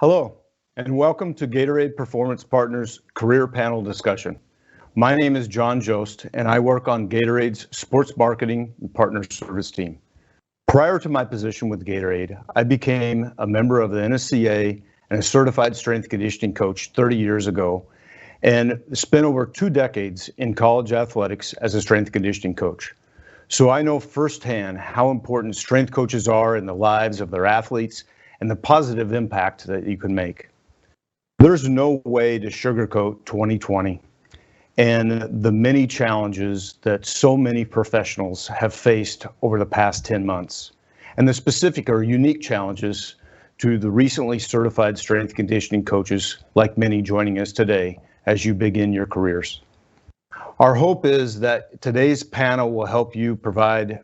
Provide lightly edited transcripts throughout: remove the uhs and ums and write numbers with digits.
Hello, and welcome to Gatorade Performance Partners Career Panel Discussion. My name is John Jost, and I work on Gatorade's Sports Marketing and Partner Service team. Prior to my position with Gatorade, I became a member of the NSCA and a certified strength conditioning coach 30 years ago, and spent over 2 decades in college athletics as a strength conditioning coach. So I know firsthand how important strength coaches are in the lives of their athletes and the positive impact that you can make. There's no way to sugarcoat 2020 and the many challenges that so many professionals have faced over the past 10 months, and the specific or unique challenges to the recently certified strength conditioning coaches like many joining us today as you begin your careers. Our hope is that today's panel will help you provide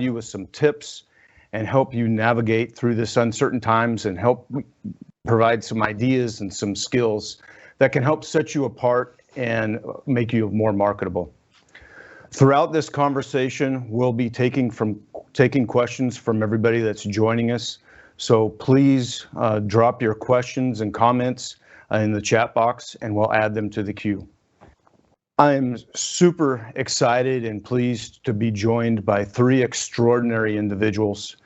you with some tips and help you navigate through this uncertain times and help provide some ideas and some skills that can help set you apart and make you more marketable. Throughout this conversation, we'll be taking questions from everybody that's joining us. So please drop your questions and comments in the chat box, and we'll add them to the queue. I'm super excited and pleased to be joined by 3 extraordinary individuals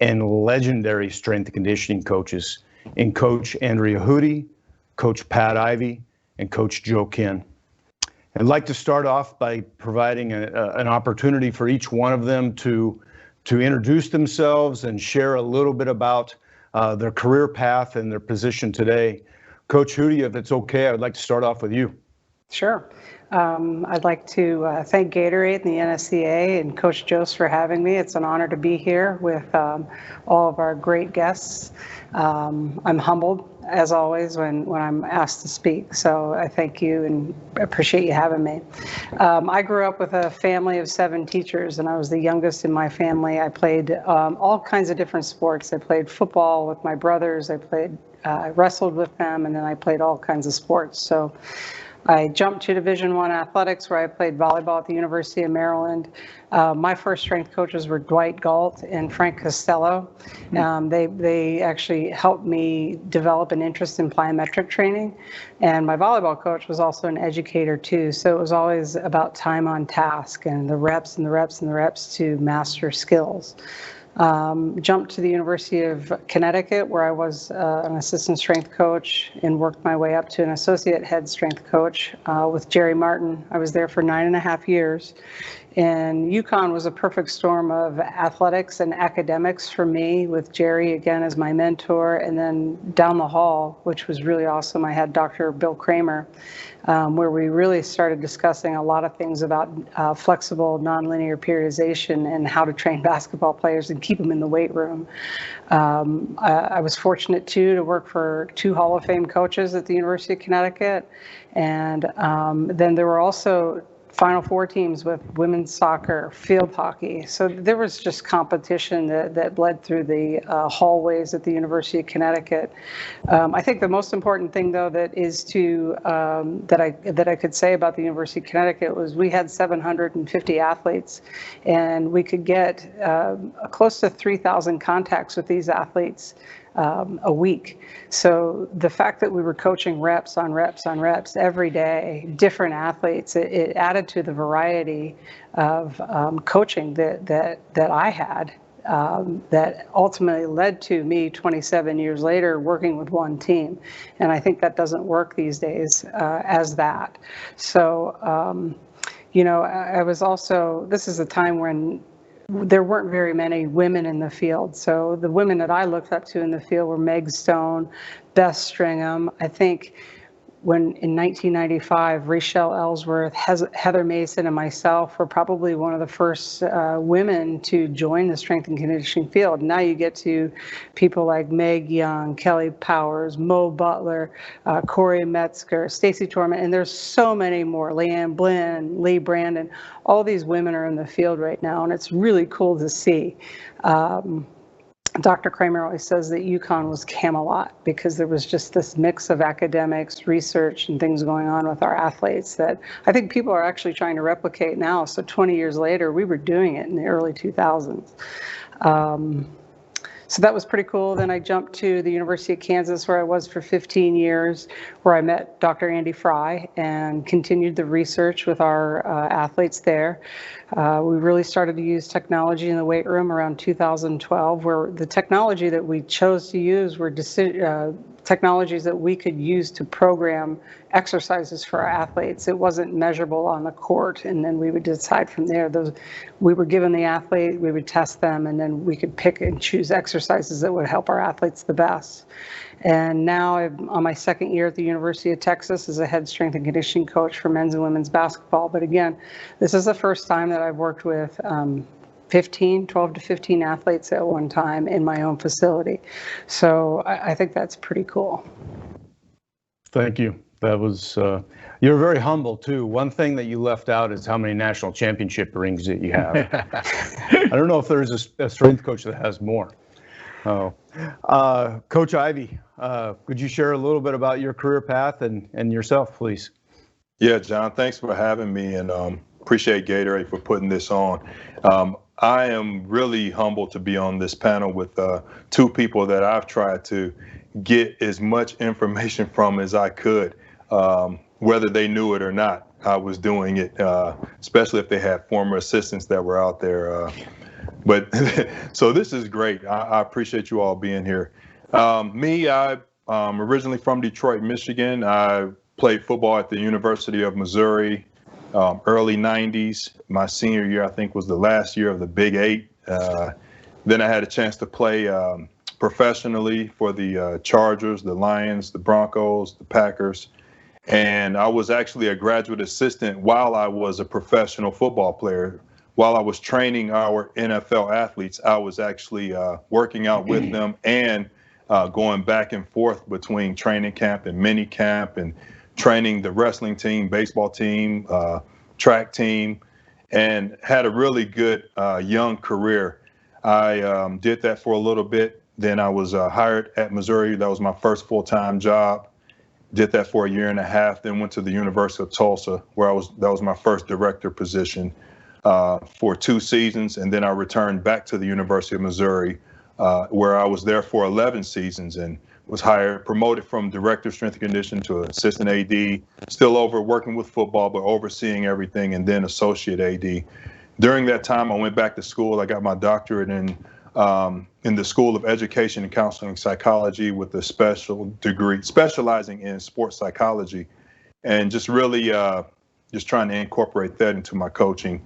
and legendary strength conditioning coaches in Coach Andrea Hudy, Coach Ivey, and Coach Joe Kenn. I'd like to start off by providing an opportunity for each one of them to introduce themselves and share a little bit about their career path and their position today. Coach Hudy, if it's okay, I would like to start off with you. Sure. I'd like to thank Gatorade and the NSCA and Coach Jost for having me. It's an honor to be here with all of our great guests. I'm humbled, as always, when I'm asked to speak. So I thank you and appreciate you having me. I grew up with a family of 7 teachers, and I was the youngest in my family. I played all kinds of different sports. I played football with my brothers. I wrestled with them, and then I played all kinds of sports. So I jumped to Division I athletics, where I played volleyball at the University of Maryland. My first strength coaches were Dwight Galt and Frank Costello. They actually helped me develop an interest in plyometric training. And my volleyball coach was also an educator too. So it was always about time on task and the reps and the reps and the reps to master skills. Jumped to the University of Connecticut, where I was an assistant strength coach, and worked my way up to an associate head strength coach with Jerry Martin. I was there for 9.5 years. And UConn was a perfect storm of athletics and academics for me, with Jerry again as my mentor. And then down the hall, which was really awesome, I had Dr. Bill Kramer, where we really started discussing a lot of things about flexible nonlinear periodization and how to train basketball players and keep them in the weight room. I was fortunate too to work for 2 Hall of Fame coaches at the University of Connecticut. And then there were also Final Four teams with women's soccer, field hockey. So there was just competition that bled through the hallways at the University of Connecticut. I think the most important thing, though, that I could say about the University of Connecticut was we had 750 athletes, and we could get close to 3,000 contacts with these athletes a week. So the fact that we were coaching reps on reps on reps every day, different athletes, it added to the variety of coaching that I had, that ultimately led to me 27 years later working with one team. And I think that doesn't work these days as that. So, I was also, this is a time when there weren't very many women in the field. So the women that I looked up to in the field were Meg Stone, Beth Stringham. I think when in 1995, Rachelle Ellsworth, Heather Mason, and myself were probably one of the first women to join the strength and conditioning field. Now you get to people like Meg Young, Kelly Powers, Mo Butler, Corey Metzger, Stacy Torment, and there's so many more. Leanne Blinn, Lee Brandon, all these women are in the field right now, and it's really cool to see. Dr. Kramer always says that UConn was Camelot because there was just this mix of academics, research, and things going on with our athletes that I think people are actually trying to replicate now. So 20 years later, we were doing it in the early 2000s. So that was pretty cool. Then I jumped to the University of Kansas, where I was for 15 years, where I met Dr. Andy Fry and continued the research with our athletes there. We really started to use technology in the weight room around 2012, where the technology that we chose to use were technologies that we could use to program exercises for our athletes. It wasn't measurable on the court, and then we would decide from there. We were given the athlete, we would test them, and then we could pick and choose exercises that would help our athletes the best. And now I'm on my second year at the University of Texas as a head strength and conditioning coach for men's and women's basketball. But again, this is the first time that I've worked with 12 to 15 athletes at one time in my own facility. So I think that's pretty cool. Thank you. That was, you're very humble too. One thing that you left out is how many national championship rings that you have. I don't know if there's a strength coach that has more. Oh, Coach Ivey, could you share a little bit about your career path and yourself, please? Yeah, John, thanks for having me, and appreciate Gatorade for putting this on. I am really humbled to be on this panel with two people that I've tried to get as much information from as I could, whether they knew it or not. I was doing it, especially if they had former assistants that were out there. But so this is great. I appreciate you all being here. I'm originally from Detroit, Michigan. I played football at the University of Missouri, early 90s. My senior year, I think, was the last year of the Big Eight. Then I had a chance to play professionally for the Chargers, the Lions, the Broncos, the Packers. And I was actually a graduate assistant while I was a professional football player. While I was training our NFL athletes, I was actually working out with them and going back and forth between training camp and mini camp and training the wrestling team, baseball team, track team, and had a really good young career. I did that for a little bit. Then I was hired at Missouri. That was my first full-time job. Did that for a year and a half. Then went to the University of Tulsa, where that was my first director position for 2 seasons. And then I returned back to the University of Missouri, where I was there for 11 seasons and was promoted from director of strength and conditioning to assistant AD, still working with football, but overseeing everything, and then associate AD. During that time, I went back to school. I got my doctorate in the School of Education and Counseling Psychology with a special degree, specializing in sports psychology, and just really just trying to incorporate that into my coaching.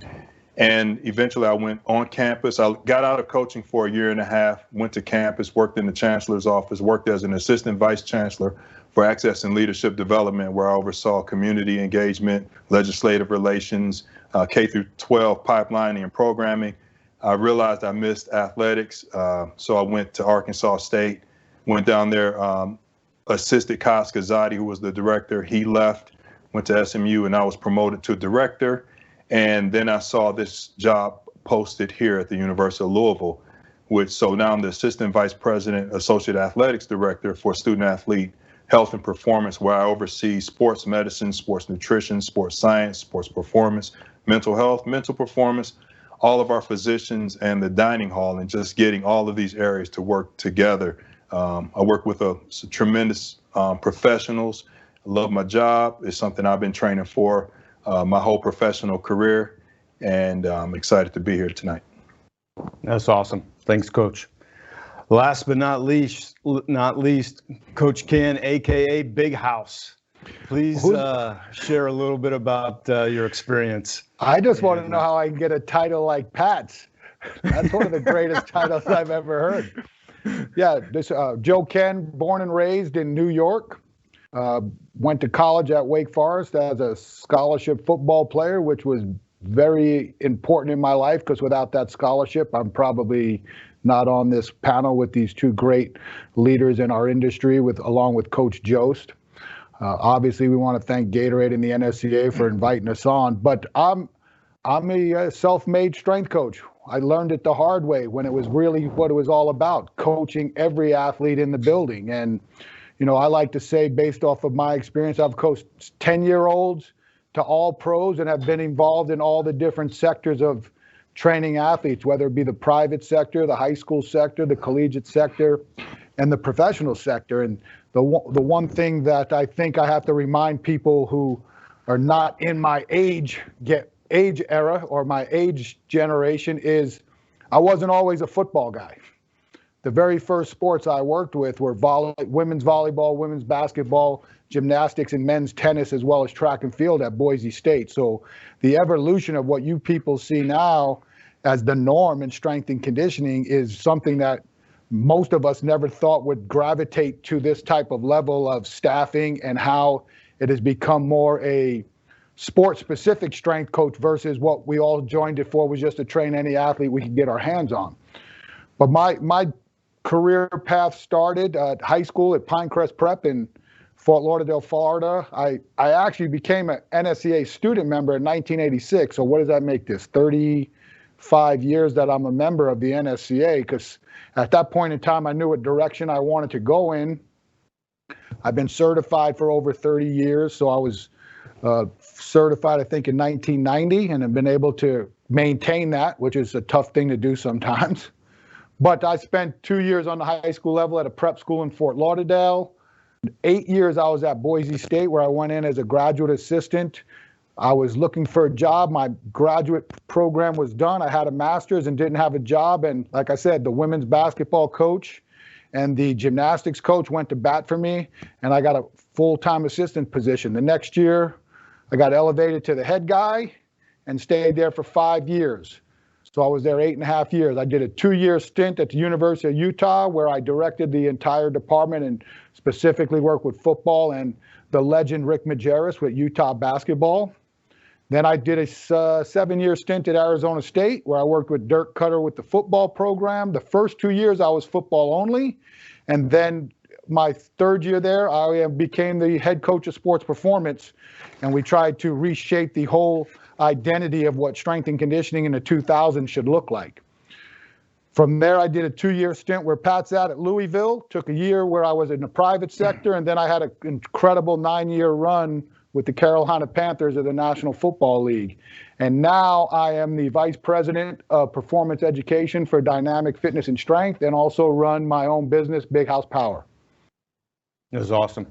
And eventually I went on campus. I got out of coaching for a year and a half, went to campus, worked in the chancellor's office, worked as an assistant vice chancellor for access and leadership development, where I oversaw community engagement, legislative relations, K through 12 pipelining and programming. I realized I missed athletics, so I went to Arkansas State, went down there, assisted Kaz Kazadi, who was the director. He left, went to SMU, and I was promoted to director. And then I saw this job posted here at the University of Louisville, so now I'm the assistant vice president, associate athletics director for student athlete health and performance, where I oversee sports medicine, sports nutrition, sports science, sports performance, mental health, mental performance, all of our physicians and the dining hall, and just getting all of these areas to work together. I work with some tremendous professionals. I love my job. It's something I've been training for my whole professional career, and I'm excited to be here tonight. That's awesome. Thanks, Coach. Last but not least, Coach Kenn, aka Big House. Please share a little bit about your experience. I just want to know how I can get a title like Pat's. That's one of the greatest titles I've ever heard. Yeah, this Joe Kenn, born and raised in New York. Went to college at Wake Forest as a scholarship football player, which was very important in my life, because without that scholarship, I'm probably not on this panel with these two great leaders in our industry, along with Coach Jost. Obviously, we want to thank Gatorade and the NSCA for inviting us on. But I'm a self-made strength coach. I learned it the hard way when it was really what it was all about, coaching every athlete in the building. And you know, I like to say, based off of my experience, I've coached 10-year-olds to all pros and have been involved in all the different sectors of training athletes, whether it be the private sector, the high school sector, the collegiate sector, and the professional sector. And the one thing that I think I have to remind people who are not in my age era or my age generation is I wasn't always a football guy. The very first sports I worked with were women's volleyball, women's basketball, gymnastics, and men's tennis, as well as track and field at Boise State. So the evolution of what you people see now as the norm in strength and conditioning is something that most of us never thought would gravitate to this type of level of staffing, and how it has become more a sport-specific strength coach versus what we all joined it for was just to train any athlete we could get our hands on. But my career path started at high school at Pinecrest Prep in Fort Lauderdale, Florida. I actually became an NSCA student member in 1986. So what does that make this? 35 years that I'm a member of the NSCA, because at that point in time, I knew what direction I wanted to go in. I've been certified for over 30 years. So I was certified, I think, in 1990, and have been able to maintain that, which is a tough thing to do sometimes. But I spent 2 years on the high school level at a prep school in Fort Lauderdale. 8 years I was at Boise State, where I went in as a graduate assistant. I was looking for a job. My graduate program was done. I had a master's and didn't have a job. And like I said, the women's basketball coach and the gymnastics coach went to bat for me, and I got a full-time assistant position. The next year, I got elevated to the head guy and stayed there for 5 years. So I was there 8.5 years. I did a 2-year stint at the University of Utah, where I directed the entire department and specifically worked with football and the legend Rick Majerus with Utah basketball. Then I did a 7-year stint at Arizona State, where I worked with Dirk Cutter with the football program. The first 2 years I was football only. And then my 3rd year there, I became the head coach of sports performance. And we tried to reshape the whole identity of what strength and conditioning in the 2000s should look like. From there, I did a 2-year stint where Pat's at Louisville, took a year where I was in the private sector, and then I had an incredible 9-year run with the Carolina Panthers of the National Football League. And now I am the vice president of performance education for dynamic fitness and strength, and also run my own business, Big House Power. It was awesome.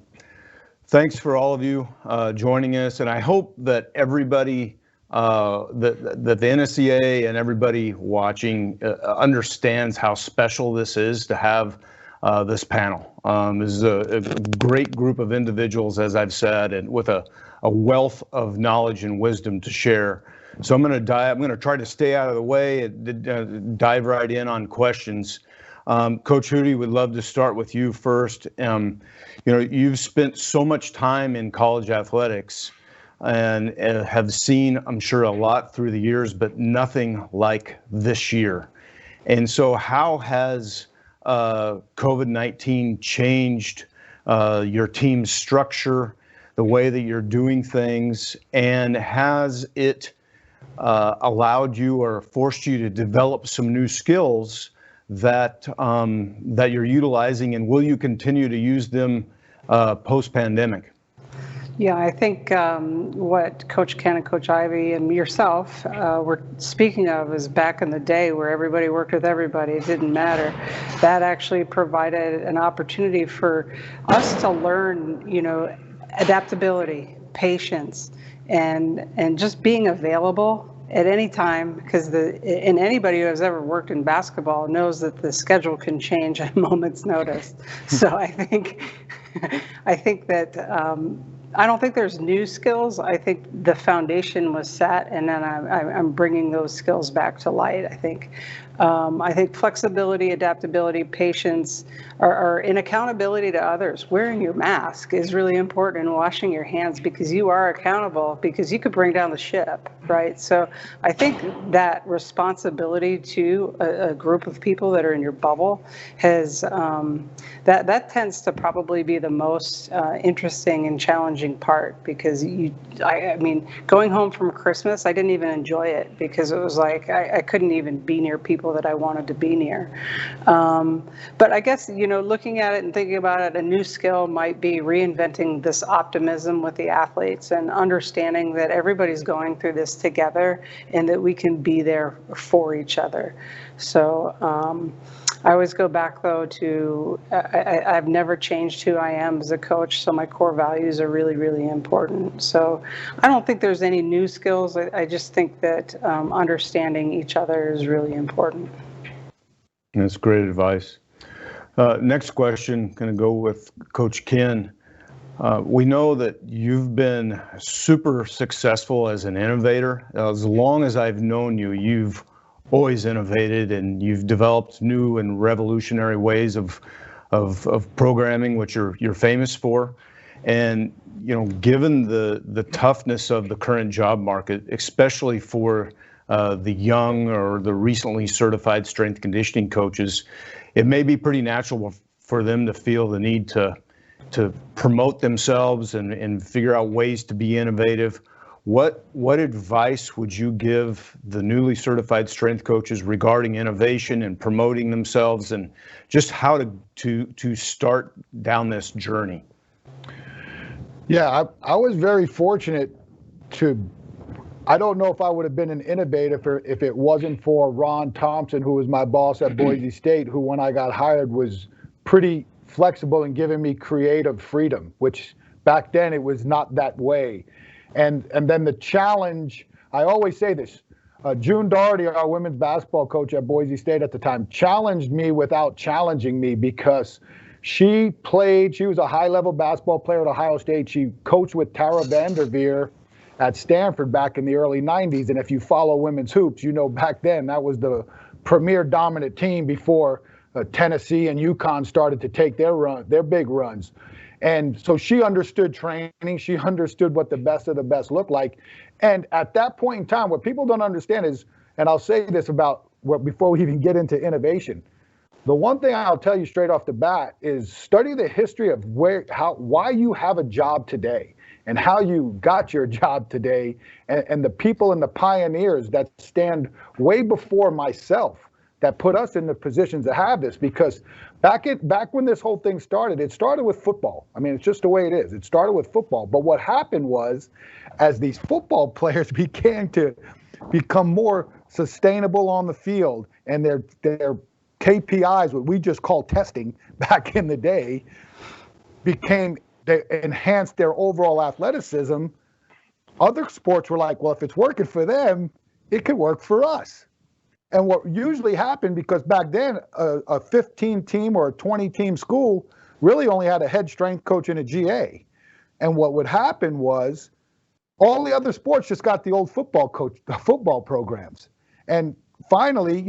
Thanks for all of you joining us, and I hope that everybody that the NSCA and everybody watching understands how special this is to have this panel. This is a great group of individuals, as I've said, and with a wealth of knowledge and wisdom to share. So I'm going to try to stay out of the way and dive right in on questions. Coach Hudy, would love to start with you first. You've spent so much time in college athletics and have seen, I'm sure, a lot through the years, but nothing like this year. And so how has COVID-19 changed your team's structure, the way that you're doing things, and has it allowed you or forced you to develop some new skills that you're utilizing, and will you continue to use them post-pandemic? Yeah, I think what Coach Kenn and Coach Ivey and yourself were speaking of is back in the day where everybody worked with everybody, it didn't matter. That actually provided an opportunity for us to learn, adaptability, patience, and just being available at any time, because anybody who has ever worked in basketball knows that the schedule can change at a moment's notice. So I think that I don't think there's new skills. I think the foundation was set, and then I'm bringing those skills back to light. I think flexibility, adaptability, patience, and accountability to others. Wearing your mask is really important, and washing your hands, because you are accountable, because you could bring down the ship, right? So I think that responsibility to a group of people that are in your bubble has that tends to probably be the most interesting and challenging part, because I mean, going home from Christmas, I didn't even enjoy it, because it was like I couldn't even be near people people that I wanted to be near. But I guess, looking at it and thinking about it, a new skill might be reinventing this optimism with the athletes and understanding that everybody's going through this together and that we can be there for each other. So I always go back, though, to I've never changed who I am as a coach, so my core values are really, really important. So I don't think there's any new skills. I just think that understanding each other is really important. That's great advice. Next question, going to go with Coach Kenn. We know that you've been super successful as an innovator. As long as I've known you, you've always innovated, and you've developed new and revolutionary ways of programming, which you're famous for. And given the toughness of the current job market, especially for the young or the recently certified strength conditioning coaches, it may be pretty natural for them to feel the need to promote themselves and figure out ways to be innovative. What advice would you give the newly certified strength coaches regarding innovation and promoting themselves, and just how to start down this journey? Yeah, I was very fortunate I don't know if I would have been an innovator if it wasn't for Ron Thompson, who was my boss at Boise State, who when I got hired was pretty flexible in giving me creative freedom, which back then it was not that way. And then the challenge, I always say this, June Doherty, our women's basketball coach at Boise State at the time, challenged me without challenging me, because she was a high-level basketball player at Ohio State. She coached with Tara Vanderveer at Stanford back in the early 90s. And if you follow women's hoops, back then that was the premier dominant team before Tennessee and UConn started to take their big runs. And so she understood training. She understood what the best of the best looked like. And at that point in time, what people don't understand is, and I'll say this before we even get into innovation, the one thing I'll tell you straight off the bat is study the history of why you have a job today and how you got your job today, and the people and the pioneers that stand way before myself that put us in the positions to have this. Because back when this whole thing started, it started with football. I mean, it's just the way it is. It started with football. But what happened was, as these football players began to become more sustainable on the field, and their KPIs, what we just call testing back in the day, they enhanced their overall athleticism. Other sports were like, well, if it's working for them, it could work for us. And what usually happened, because back then a 15-team or a 20-team school really only had a head strength coach and a GA. And what would happen was all the other sports just got the old football coach, the football programs. And finally,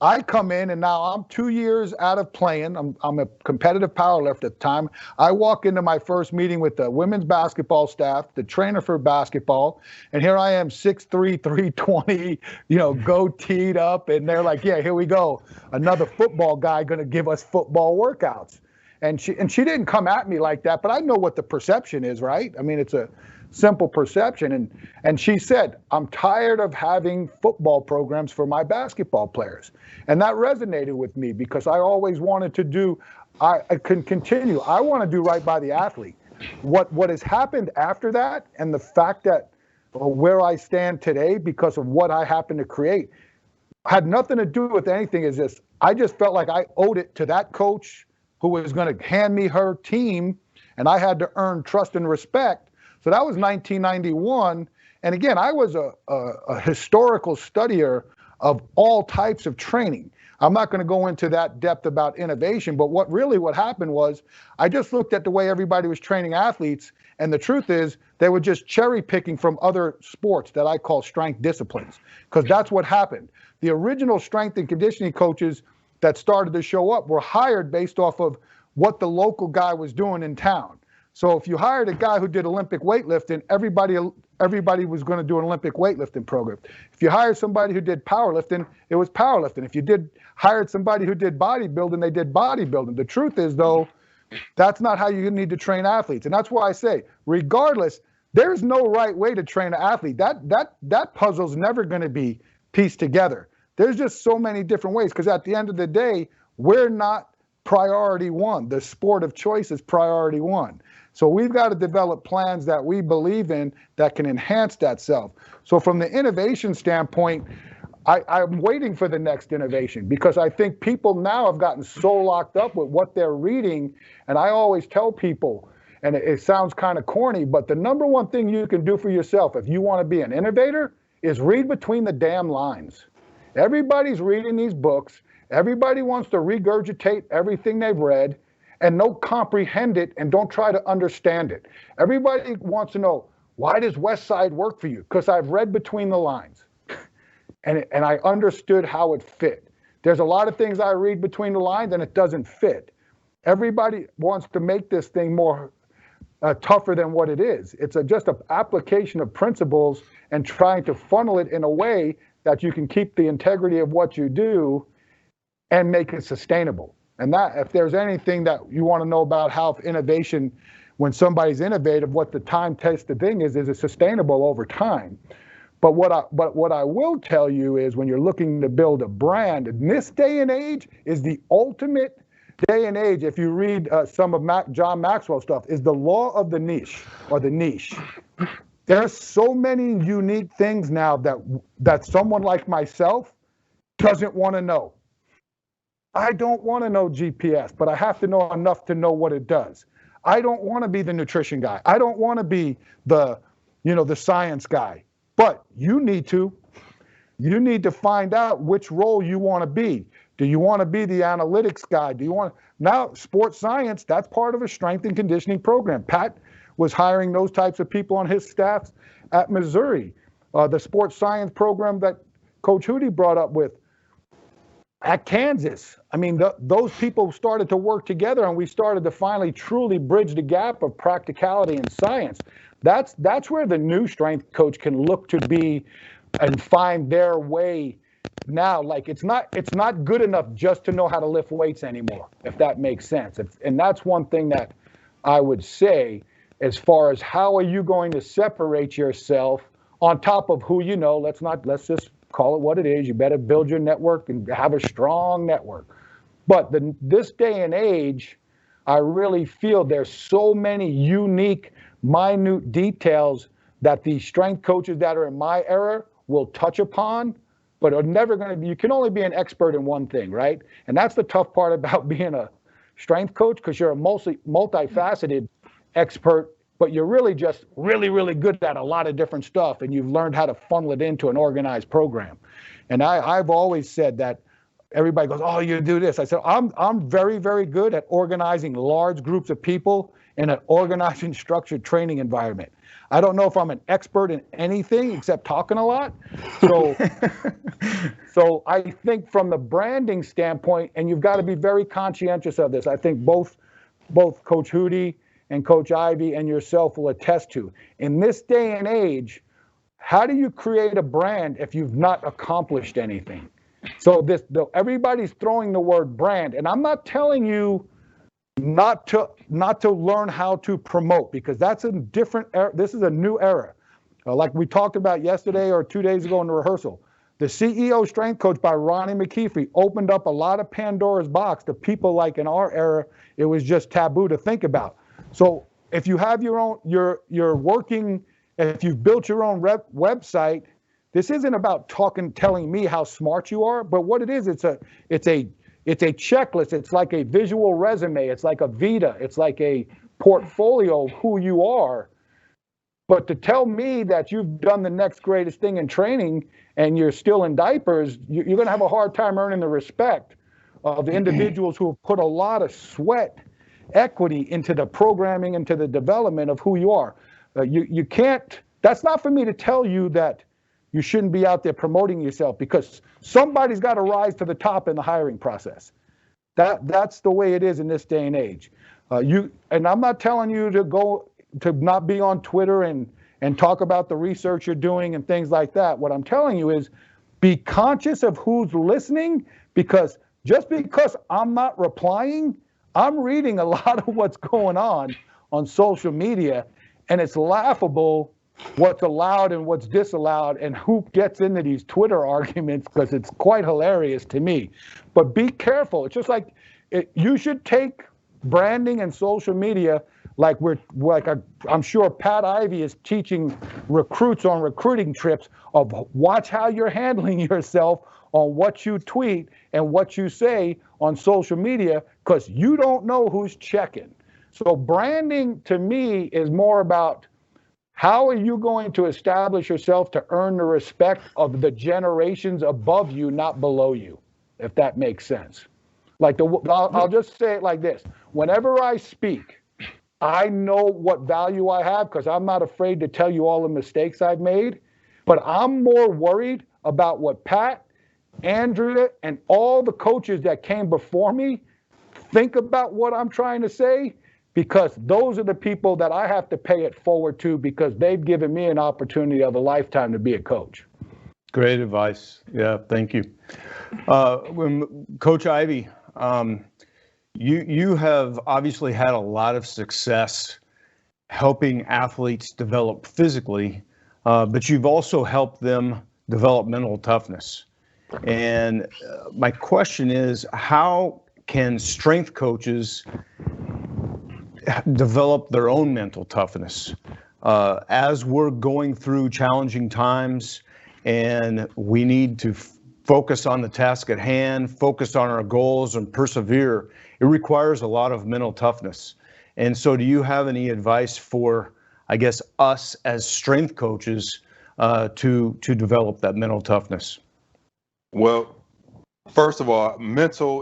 I come in, and now I'm 2 years out of playing. I'm a competitive powerlifter at the time. I walk into my first meeting with the women's basketball staff, the trainer for basketball, and here I am, 6'3", 320, goateed up, and they're like, yeah, here we go. Another football guy going to give us football workouts. And she didn't come at me like that, but I know what the perception is, right? I mean, it's a simple perception. And she said, I'm tired of having football programs for my basketball players. And that resonated with me, because I always wanted to do, I can continue. I want to do right by the athlete. What has happened after that, and the fact that where I stand today because of what I happen to create, had nothing to do with anything. Is just, I just felt like I owed it to that coach who was going to hand me her team, and I had to earn trust and respect. So that was 1991. And again, I was a historical studier of all types of training. I'm not going to go into that depth about innovation, but what happened was I just looked at the way everybody was training athletes, and the truth is they were just cherry picking from other sports that I call strength disciplines, because that's what happened. The original strength and conditioning coaches that started to show up were hired based off of what the local guy was doing in town. So if you hired a guy who did Olympic weightlifting, everybody was going to do an Olympic weightlifting program. If you hired somebody who did powerlifting, it was powerlifting. If you hired somebody who did bodybuilding, they did bodybuilding. The truth is, though, that's not how you need to train athletes. And that's why I say, regardless, there's no right way to train an athlete. That puzzle's never going to be pieced together. There's just so many different ways, because at the end of the day, we're not priority one. The sport of choice is priority one. So we've got to develop plans that we believe in that can enhance that self. So from the innovation standpoint, I'm waiting for the next innovation, because I think people now have gotten so locked up with what they're reading. And I always tell people, and it sounds kind of corny, but the number one thing you can do for yourself if you want to be an innovator is read between the damn lines. Everybody's reading these books. Everybody wants to regurgitate everything they've read and don't comprehend it and don't try to understand it. Everybody wants to know, why does West Side work for you? Because I've read between the lines and I understood how it fit. There's a lot of things I read between the lines and it doesn't fit. Everybody wants to make this thing more tougher than what it is. It's just an application of principles and trying to funnel it in a way that you can keep the integrity of what you do and make it sustainable. And that, if there's anything that you want to know about how innovation, when somebody's innovative, what the time-tested thing is it sustainable over time? But what I will tell you is, when you're looking to build a brand in this day and age, is the ultimate day and age, if you read some of John Maxwell's stuff, is the law of the niche, or the niche. There's so many unique things now that someone like myself doesn't want to know. I don't want to know GPS, but I have to know enough to know what it does. I don't want to be the nutrition guy. I don't want to be the science guy. But you need to find out which role you want to be. Do you want to be the analytics guy? Now, sports science, that's part of a strength and conditioning program. Pat was hiring those types of people on his staff at Missouri. The sports science program that Coach Hudy brought up with at Kansas. I mean, those people started to work together, and we started to finally truly bridge the gap of practicality and science. That's where the new strength coach can look to be and find their way now. Like, it's not good enough just to know how to lift weights anymore, if that makes sense. And that's one thing that I would say, as far as how are you going to separate yourself on top of who you know. Let's just call it what it is. You better build your network and have a strong network. But this day and age, I really feel there's so many unique, minute details that the strength coaches that are in my era will touch upon, but are never going to be. You can only be an expert in one thing, right? And that's the tough part about being a strength coach, because you're a multifaceted expert, but you're really just really, really good at a lot of different stuff, and you've learned how to funnel it into an organized program. And I've always said that. Everybody goes, oh, you do this. I said, I'm very, very good at organizing large groups of people in an organizing, structured training environment. I don't know if I'm an expert in anything except talking a lot. So I think from the branding standpoint, and you've got to be very conscientious of this, I think both Coach Hudy and Coach Ivey and yourself will attest to. In this day and age, how do you create a brand if you've not accomplished anything? So everybody's throwing the word brand, and I'm not telling you not to learn how to promote, because that's a different era. This is a new era. Like we talked about yesterday or 2 days ago in the rehearsal, the CEO Strength Coach by Ronnie McKeefe opened up a lot of Pandora's box to people like in our era. It was just taboo to think about. So if you have your own, you're working, if you've built your own website. This isn't about telling me how smart you are, but what it is, it's a checklist. It's like a visual resume. It's like a Vita. It's like a portfolio of who you are. But to tell me that you've done the next greatest thing in training and you're still in diapers, you're going to have a hard time earning the respect of individuals who have put a lot of sweat, equity into the programming, into the development of who you are. You can't. That's not for me to tell you that you shouldn't be out there promoting yourself, because somebody's got to rise to the top in the hiring process. That's the way it is in this day and age. And I'm not telling you to not be on Twitter and talk about the research you're doing and things like that. What I'm telling you is be conscious of who's listening, because just because I'm not replying, I'm reading a lot of what's going on social media, and it's laughable what's allowed and what's disallowed and who gets into these Twitter arguments, because it's quite hilarious to me. But be careful. It's just like you should take branding and social media like I'm sure Pat Ivey is teaching recruits on recruiting trips of watch how you're handling yourself on what you tweet and what you say on social media, because you don't know who's checking. So branding to me is more about how are you going to establish yourself to earn the respect of the generations above you, not below you, if that makes sense. Like I'll just say it like this. Whenever I speak, I know what value I have because I'm not afraid to tell you all the mistakes I've made, but I'm more worried about what Pat, Andrea, and all the coaches that came before me think about what I'm trying to say, because those are the people that I have to pay it forward to, because they've given me an opportunity of a lifetime to be a coach. Great advice. Yeah, thank you. Coach Ivey, you have obviously had a lot of success helping athletes develop physically, but you've also helped them develop mental toughness. And my question is, how can strength coaches develop their own mental toughness as we're going through challenging times and we need to focus on the task at hand, focus on our goals, and persevere? It requires a lot of mental toughness. And so do you have any advice for, I guess, us as strength coaches to develop that mental toughness? Well, first of all,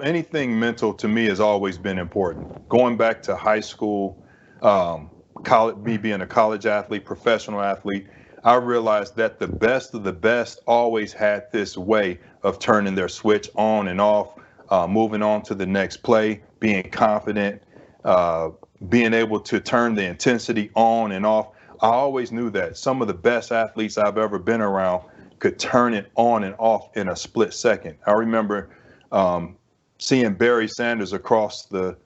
anything mental to me has always been important. Going back to high school, me being a college athlete, professional athlete, I realized that the best of the best always had this way of turning their switch on and off, moving on to the next play, being confident, being able to turn the intensity on and off. I always knew that some of the best athletes I've ever been around could turn it on and off in a split second. I remember seeing Barry Sanders across the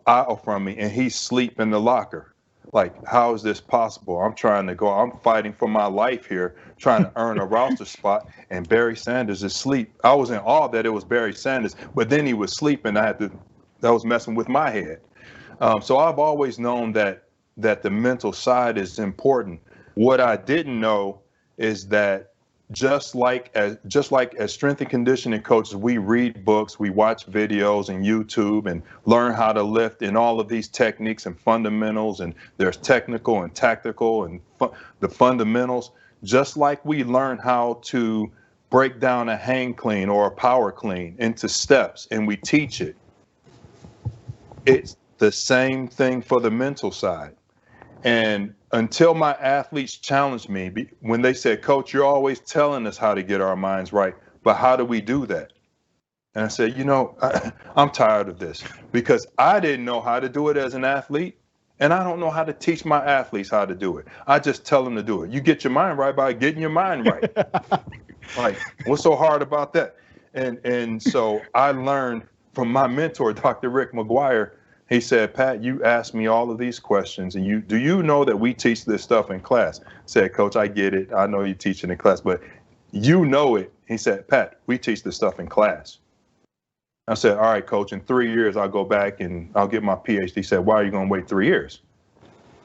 aisle from me, and he's asleep in the locker. Like, how is this possible? I'm fighting for my life here, trying to earn a roster spot, and Barry Sanders is asleep. I was in awe that it was Barry Sanders, but then he was sleeping. That was messing with my head. So I've always known that the mental side is important. What I didn't know is that just like as strength and conditioning coaches, we read books, we watch videos and YouTube and learn how to lift and all of these techniques and fundamentals, and there's technical and tactical and the fundamentals. Just like we learn how to break down a hang clean or a power clean into steps and we teach it, it's the same thing for the mental side. And until my athletes challenged me, when they said, "Coach, you're always telling us how to get our minds right, but how do we do that?" And I said, I'm tired of this, because I didn't know how to do it as an athlete, and I don't know how to teach my athletes how to do it. I just tell them to do it. You get your mind right by getting your mind right. Like, what's so hard about that? And so I learned from my mentor, Dr. Rick McGuire. He said, "Pat, you asked me all of these questions, and do you know that we teach this stuff in class?" I said, "Coach, I get it. I know you teach it in class, but you know it." He said, "Pat, we teach this stuff in class." I said, "All right, Coach, in 3 years, I'll go back and I'll get my PhD." He said, "Why are you going to wait 3 years?"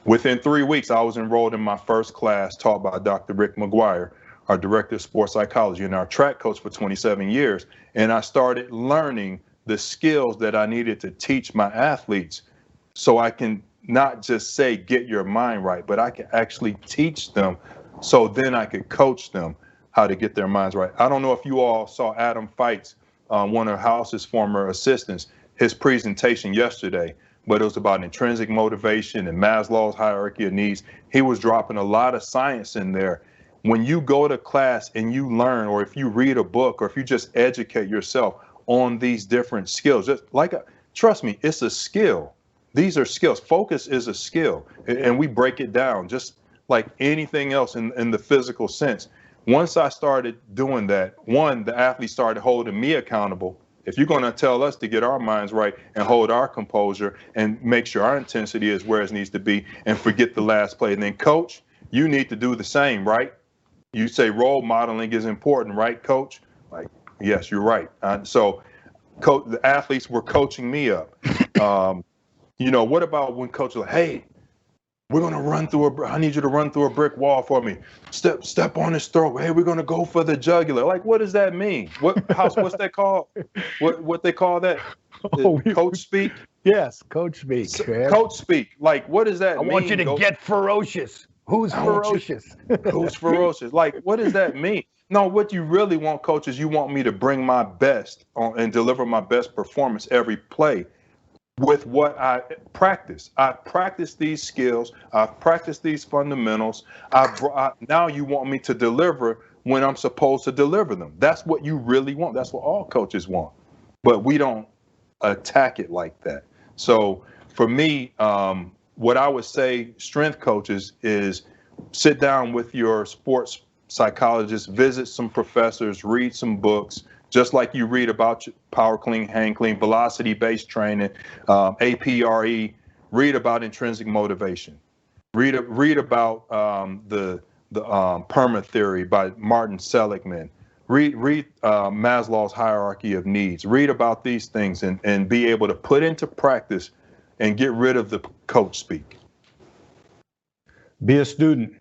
Within 3 weeks, I was enrolled in my first class taught by Dr. Rick McGuire, our director of sports psychology and our track coach for 27 years. And I started learning the skills that I needed to teach my athletes, so I can not just say, get your mind right, but I can actually teach them, so then I could coach them how to get their minds right. I don't know if you all saw Adam Feit's, one of House's former assistants, his presentation yesterday, but it was about intrinsic motivation and Maslow's hierarchy of needs. He was dropping a lot of science in there. When you go to class and you learn, or if you read a book, or if you just educate yourself on these different skills, trust me, it's a skill. These are skills. Focus is a skill, and we break it down just like anything else in the physical sense. Once I started doing that, the athletes started holding me accountable. If you're going to tell us to get our minds right and hold our composure and make sure our intensity is where it needs to be and forget the last play, and then, Coach, you need to do the same, right? You say role modeling is important, right, coach? Like, yes, you're right. So the athletes were coaching me up. What about when coach was like, hey, we're going to run through I need you to run through a brick wall for me. Step on his throat. Hey, we're going to go for the jugular. Like, what does that mean? What's that called? What they call that? Coach speak? Yes, coach speak. Coach speak. Like, what does that mean? I want you to get ferocious. Who's ferocious? Who's ferocious? Like, what does that mean? No, what you really want, coach, is you want me to bring my best and deliver my best performance every play with what I practice. I practice these skills. I've practiced these fundamentals. Now you want me to deliver when I'm supposed to deliver them. That's what you really want. That's what all coaches want. But we don't attack it like that. So for me, what I would say, strength coaches, is sit down with your sports psychologist, visit some professors, read some books, just like you read about power clean, hang clean, velocity-based training, APRE. Read about intrinsic motivation. Read about the PERMA theory by Martin Seligman. Read Maslow's hierarchy of needs. Read about these things and be able to put into practice and get rid of the coach speak. Be a student.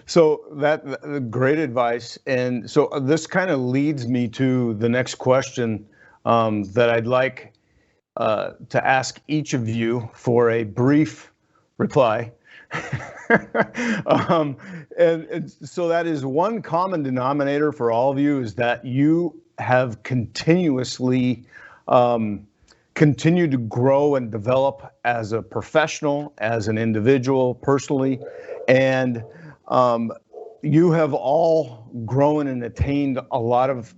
So that great advice. And so this kind of leads me to the next question that I'd like to ask each of you for a brief reply. And so that is one common denominator for all of you, is that you have continuously continued to grow and develop as a professional, as an individual, personally, and you have all grown and attained a lot of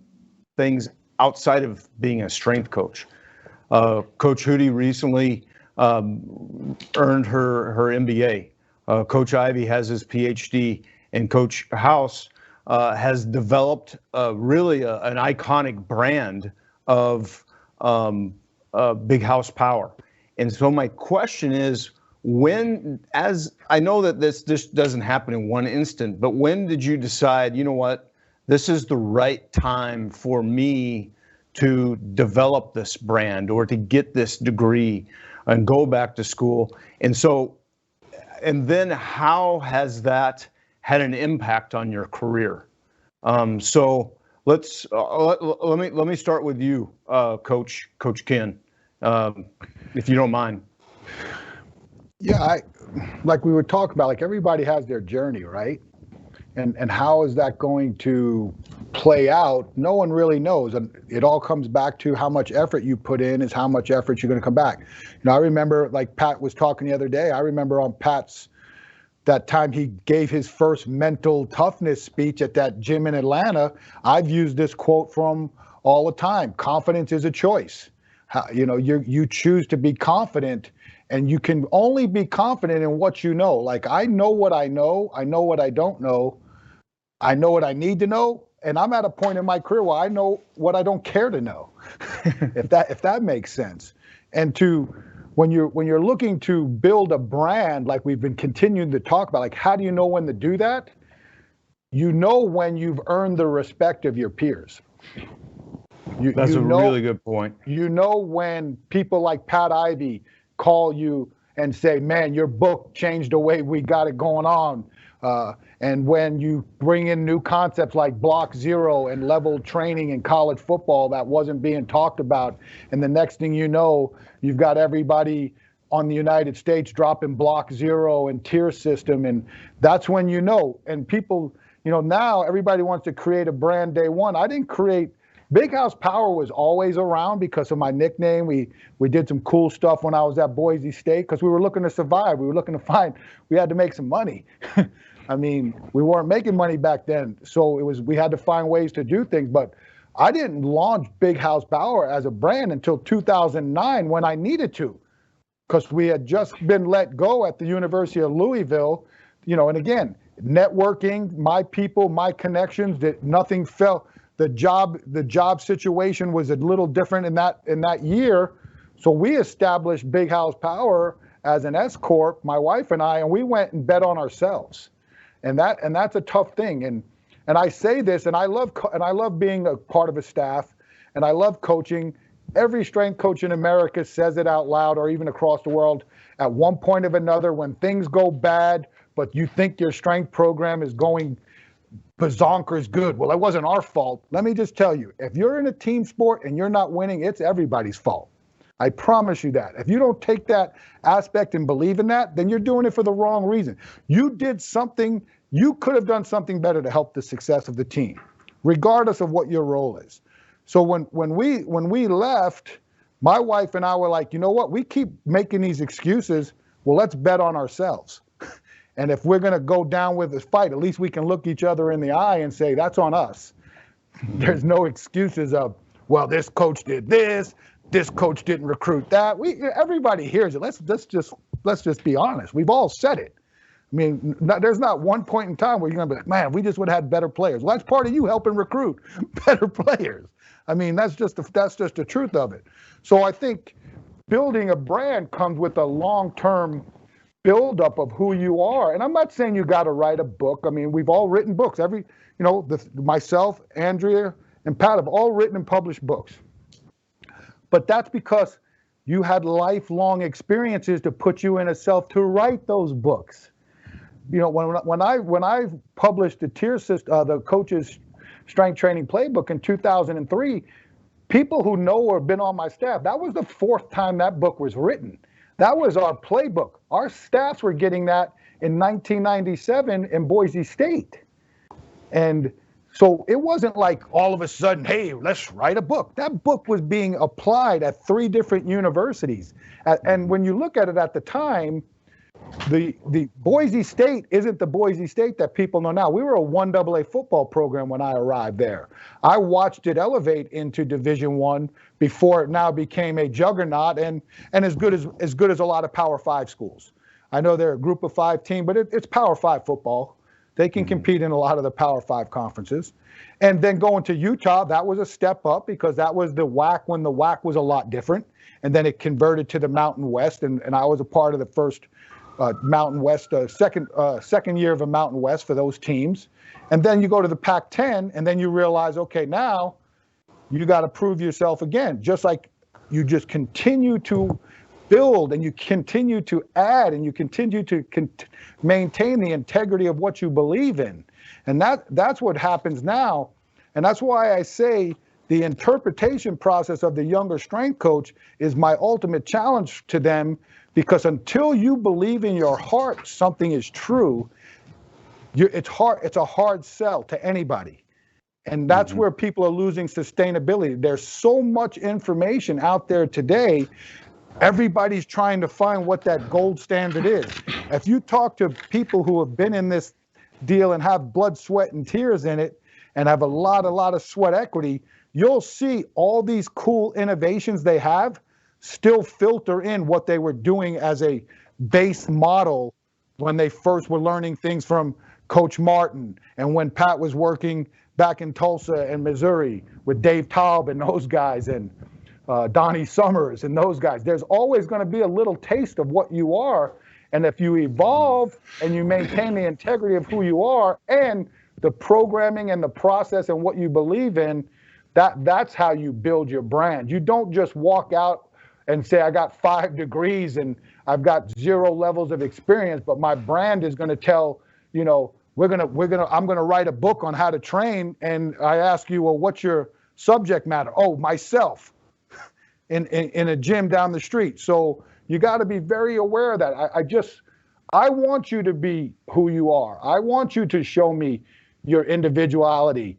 things outside of being a strength coach. Coach Hudy recently earned her MBA. Coach Ivey has his PhD, and Coach House has developed really an iconic brand of Big House Power. And so my question is, as I know that this doesn't happen in one instant, but when did you decide, you know what, this is the right time for me to develop this brand or to get this degree and go back to school? And then how has that had an impact on your career? So let me start with you, Coach Kenn, if you don't mind. Yeah, like we were talking about, like everybody has their journey, right? And how is that going to play out? No one really knows. And it all comes back to how much effort you put in is how much effort you're going to come back. I remember, like Pat was talking the other day, I remember on Pat's, that time he gave his first mental toughness speech at that gym in Atlanta. I've used this quote from all the time. Confidence is a choice. You choose to be confident, and you can only be confident in what you know. Like, I know what I know what I don't know, I know what I need to know, and I'm at a point in my career where I know what I don't care to know, if that makes sense. And when you're looking to build a brand, like we've been continuing to talk about, like, how do you know when to do that? You know when you've earned the respect of your peers. That's a really good point. You know when people like Pat Ivey call you and say, man, your book changed the way we got it going on. And when you bring in new concepts like block zero and level training in college football that wasn't being talked about, and the next thing you know, you've got everybody on the United States dropping block zero and tier system, and that's when you know. And people, now everybody wants to create a brand day one. I didn't create. Big House Power was always around because of my nickname. We did some cool stuff when I was at Boise State because we were looking to survive. We were looking to we had to make some money. I mean, we weren't making money back then. So we had to find ways to do things. But I didn't launch Big House Power as a brand until 2009 when I needed to, because we had just been let go at the University of Louisville, and again, networking, my people, my connections, that nothing fell. The job situation was a little different in that year. So we established Big House Power as an S Corp, my wife and I, and we went and bet on ourselves. And that's a tough thing. And I say this, and I love being a part of a staff, and I love coaching. Every strength coach in America says it out loud, or even across the world, at one point or another, when things go bad, but you think your strength program is going bazonkers good. Well, it wasn't our fault. Let me just tell you, if you're in a team sport and you're not winning, it's everybody's fault. I promise you that. If you don't take that aspect and believe in that, then you're doing it for the wrong reason. You could have done something better to help the success of the team, regardless of what your role is. So when we left, my wife and I were like, you know what? We keep making these excuses. Well, let's bet on ourselves. And if we're going to go down with this fight, at least we can look each other in the eye and say, that's on us. There's no excuses of, well, this coach did this coach didn't recruit that. Everybody hears it. Let's just be honest. We've all said it. I mean, there's not one point in time where you're going to be like, man, we just would have had better players. Well, that's part of you helping recruit better players. I mean, that's just the truth of it. So I think building a brand comes with a long-term buildup of who you are. And I'm not saying you got to write a book. I mean, we've all written books. Myself, Andrea, and Pat have all written and published books. But that's because you had lifelong experiences to put you in a self to write those books. You know, when I published the tier system, the coach's strength training playbook in 2003, people who know or have been on my staff, that was the fourth time that book was written. That was our playbook. Our staffs were getting that in 1997 in Boise State. And so it wasn't like all of a sudden, hey, let's write a book. That book was being applied at 3 different universities. And when you look at it at the time, the Boise State isn't the Boise State that people know now. We were a 1AA football program when I arrived there. I watched it elevate into Division I before it now became a juggernaut and as good as a lot of Power 5 schools. I know they're a group of 5 team, but it's Power 5 football. They can compete in a lot of the Power 5 conferences. And then going to Utah, that was a step up because that was the WAC when the WAC was a lot different. And then it converted to the Mountain West, and I was a part of the first Mountain West, second year of a Mountain West for those teams. And then you go to the Pac-10, and then you realize, okay, now you got to prove yourself again. Just like you just continue to build and you continue to add and you continue to maintain the integrity of what you believe in. And that's what happens now. And that's why I say the interpretation process of the younger strength coach is my ultimate challenge to them, because until you believe in your heart something is true, it's a hard sell to anybody. And that's where people are losing sustainability. There's so much information out there today. Everybody's trying to find what that gold standard is. If you talk to people who have been in this deal and have blood, sweat, and tears in it, and have a lot of sweat equity, you'll see all these cool innovations they have still filter in what they were doing as a base model when they first were learning things from Coach Martin, and when Pat was working back in Tulsa and Missouri with Dave Taub and those guys, and Donnie Summers and those guys. There's always going to be a little taste of what you are. And if you evolve and you maintain the integrity of who you are and the programming and the process and what you believe in, that's how you build your brand. You don't just walk out and say, I got 5 degrees and I've got 0 levels of experience, but my brand is going to tell, you know, I'm going to write a book on how to train. And I ask you, well, what's your subject matter? Oh, myself. In a gym down the street. So you got to be very aware of that. I want you to be who you are. I want you to show me your individuality.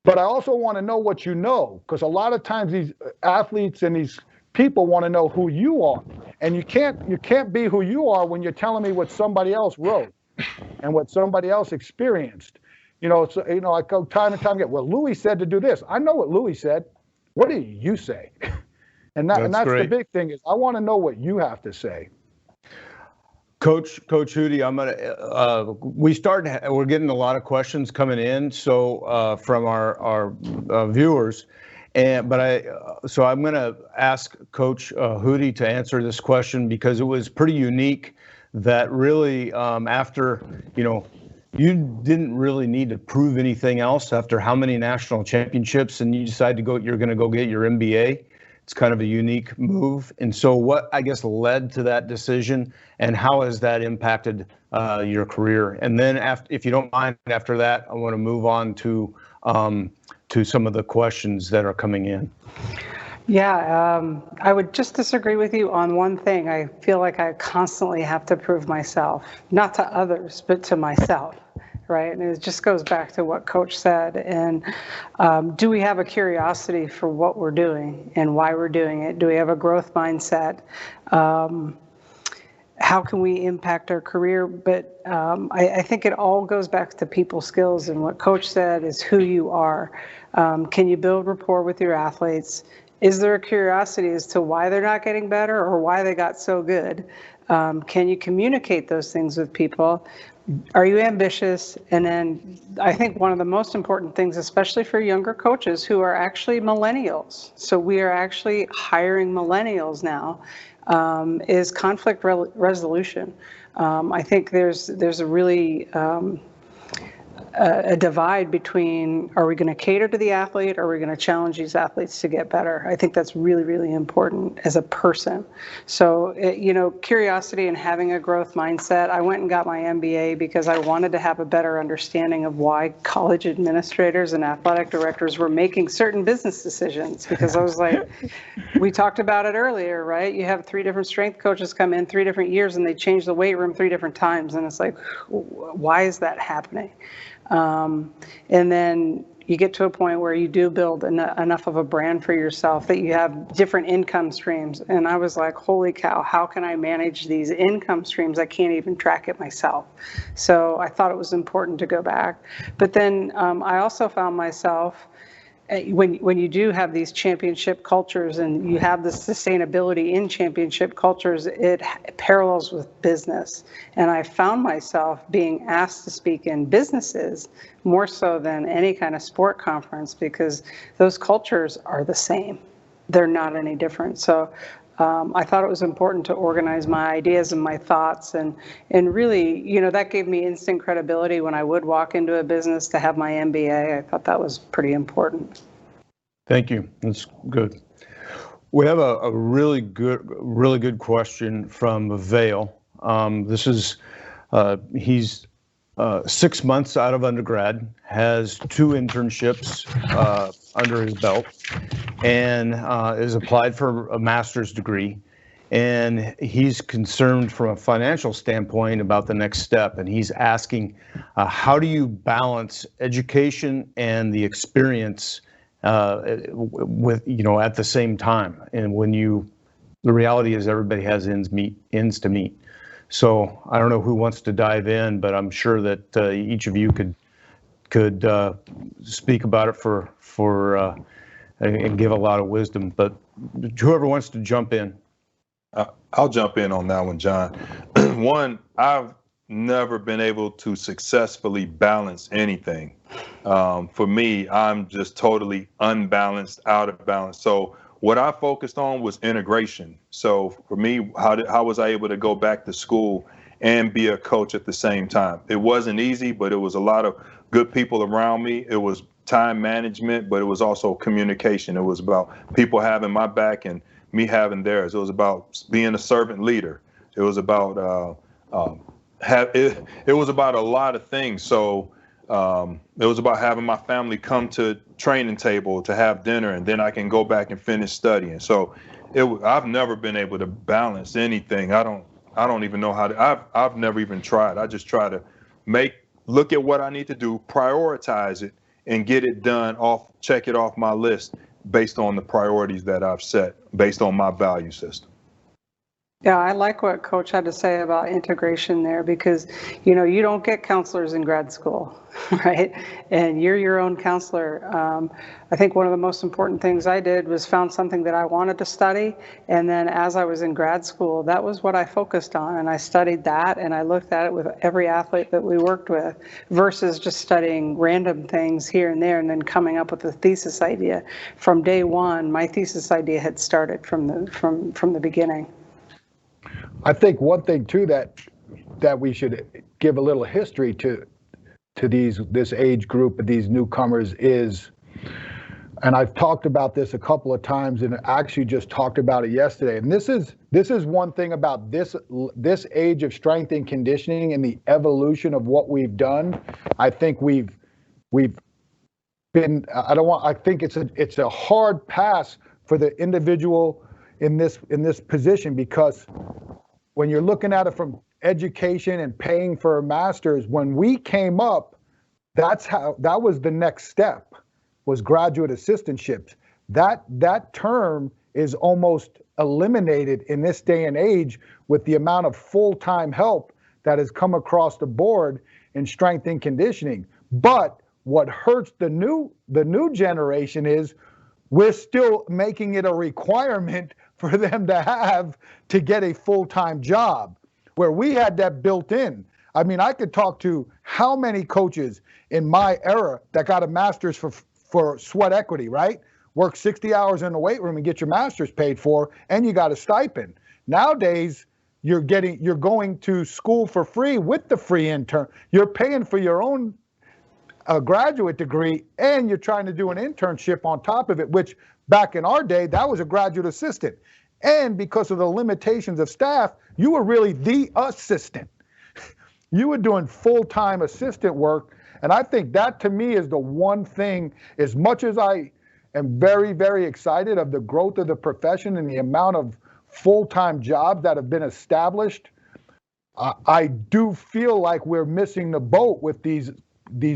But I also want to know what you know, because a lot of times these athletes and these people want to know who you are. And you can't be who you are when you're telling me what somebody else wrote and what somebody else experienced. You know, so, you know, I go time and time again, well, Louis said to do this. I know what Louis said. What do you say? And that's the big thing is I want to know what you have to say. Coach Hudy, we're getting a lot of questions coming in, so from our viewers, So I'm going to ask Coach Hudy to answer this question because it was pretty unique that really after, you didn't really need to prove anything else after how many national championships, and you decide you're going to go get your MBA. It's kind of a unique move. And so what, I guess, led to that decision, and how has that impacted your career? And then if you don't mind, after that, I want to move on to some of the questions that are coming in. Yeah, I would just disagree with you on one thing. I feel like I constantly have to prove myself, not to others, but to myself, right? And it just goes back to what Coach said. And do we have a curiosity for what we're doing and why we're doing it? Do we have a growth mindset? How can we impact our career? But I think it all goes back to people skills, and what Coach said is who you are. Can you build rapport with your athletes? Is there a curiosity as to why they're not getting better or why they got so good? Can you communicate those things with people? Are you ambitious? And then I think one of the most important things, especially for younger coaches who are actually millennials, so we are actually hiring millennials now, is conflict resolution. I think there's a really a divide between, are we going to cater to the athlete, or are we going to challenge these athletes to get better? I think that's really, really important as a person. So, curiosity and having a growth mindset. I went and got my MBA because I wanted to have a better understanding of why college administrators and athletic directors were making certain business decisions, because I was like, we talked about it earlier, right? You have 3 different strength coaches come in 3 different years and they change the weight room 3 different times. And it's like, why is that happening? And then you get to a point where you do build enough of a brand for yourself that you have different income streams. And I was like, holy cow, how can I manage these income streams? I can't even track it myself. So I thought it was important to go back. But then I also found myself, when you do have these championship cultures and you have the sustainability in championship cultures, it parallels with business. And I found myself being asked to speak in businesses more so than any kind of sport conference, because those cultures are the same. They're not any different. So I thought it was important to organize my ideas and my thoughts, and really, that gave me instant credibility when I would walk into a business to have my MBA. I thought that was pretty important. Thank you. That's good. We have a really good question from Vale. This is he's 6 months out of undergrad, has 2 internships under his belt, and is applied for a master's degree. And he's concerned from a financial standpoint about the next step. And he's asking, how do you balance education and the experience with, at the same time? And the reality is everybody has ends to meet. So I don't know who wants to dive in, but I'm sure that each of you could speak about it and give a lot of wisdom. But whoever wants to jump in. I'll jump in on that one, John. One, I've never been able to successfully balance anything. For me, I'm just totally unbalanced, out of balance. So what I focused on was integration. So for me, how was I able to go back to school and be a coach at the same time? It wasn't easy, but it was a lot of good people around me. It was time management, but it was also communication. It was about people having my back and me having theirs. It was about being a servant leader. It was about it was about a lot of things. So it was about having my family come to training table to have dinner, and then I can go back and finish studying. So I've never been able to balance anything. I don't even know how to. I've never even tried. I just try to look at what I need to do, prioritize it, and get it done check it off my list based on the priorities that I've set, based on my value system. Yeah, I like what Coach had to say about integration there because, you don't get counselors in grad school, right? And you're your own counselor. I think one of the most important things I did was found something that I wanted to study. And then as I was in grad school, that was what I focused on. And I studied that and I looked at it with every athlete that we worked with versus just studying random things here and there and then coming up with a thesis idea. From day one, my thesis idea had started from the beginning. I think one thing too that we should give a little history to this age group of these newcomers is, and I've talked about this a couple of times and actually just talked about it yesterday. And this is one thing about this age of strength and conditioning and the evolution of what we've done. I think we've been, I think it's a hard pass for the individual in this position, because when you're looking at it from education and paying for a master's, when we came up, that was the next step, was graduate assistantships. That term is almost eliminated in this day and age with the amount of full-time help that has come across the board in strength and conditioning. But what hurts the new generation is we're still making it a requirement for them to have to get a full-time job, where we had that built in. I mean, I could talk to how many coaches in my era that got a master's for sweat equity, right? Work 60 hours in the weight room and get your master's paid for, and you got a stipend. Nowadays, you're going to school for free with the free intern. You're paying for your own graduate degree, and you're trying to do an internship on top of it, which back in our day, that was a graduate assistant. And because of the limitations of staff, you were really the assistant. You were doing full-time assistant work. And I think that, to me, is the one thing, as much as I am very, very excited of the growth of the profession and the amount of full-time jobs that have been established, I do feel like we're missing the boat with these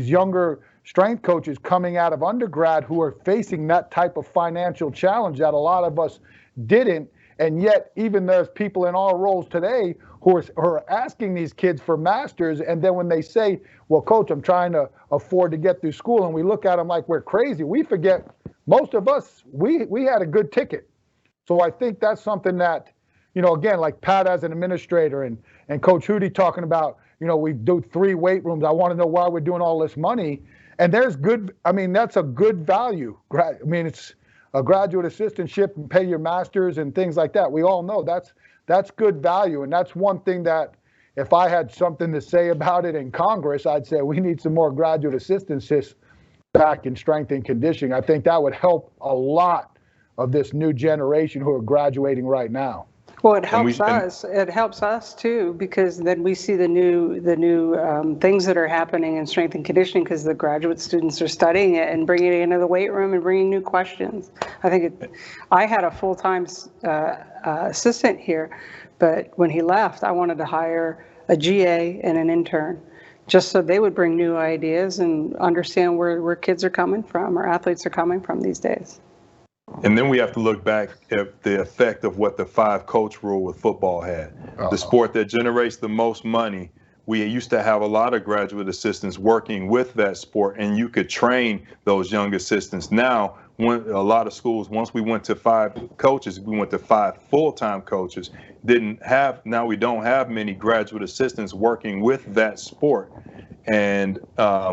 younger strength coaches coming out of undergrad who are facing that type of financial challenge that a lot of us didn't. And yet, even there's people in our roles today who are asking these kids for masters. And then when they say, well, coach, I'm trying to afford to get through school, and we look at them like we're crazy, we forget most of us, we had a good ticket. So I think that's something that, again, like Pat as an administrator and Coach Hudy talking about, we do 3 weight rooms. I want to know why we're doing all this money. And that's a good value. It's a graduate assistantship and pay your masters and things like that. We all know that's good value. And that's one thing that if I had something to say about it in Congress, I'd say we need some more graduate assistants back in strength and conditioning. I think that would help a lot of this new generation who are graduating right now. Well, it helps us. It helps us too, because then we see the new things that are happening in strength and conditioning, because the graduate students are studying it and bringing it into the weight room and bringing new questions. I had a full-time assistant here, but when he left, I wanted to hire a GA and an intern, just so they would bring new ideas and understand where kids are coming from, or athletes are coming from these days. And then we have to look back at the effect of what the 5-coach rule with football had. The sport that generates the most money, we used to have a lot of graduate assistants working with that sport, and you could train those young assistants. Now, a lot of schools, once we went to 5 coaches, we went to 5 full-time coaches. Now we don't have many graduate assistants working with that sport. And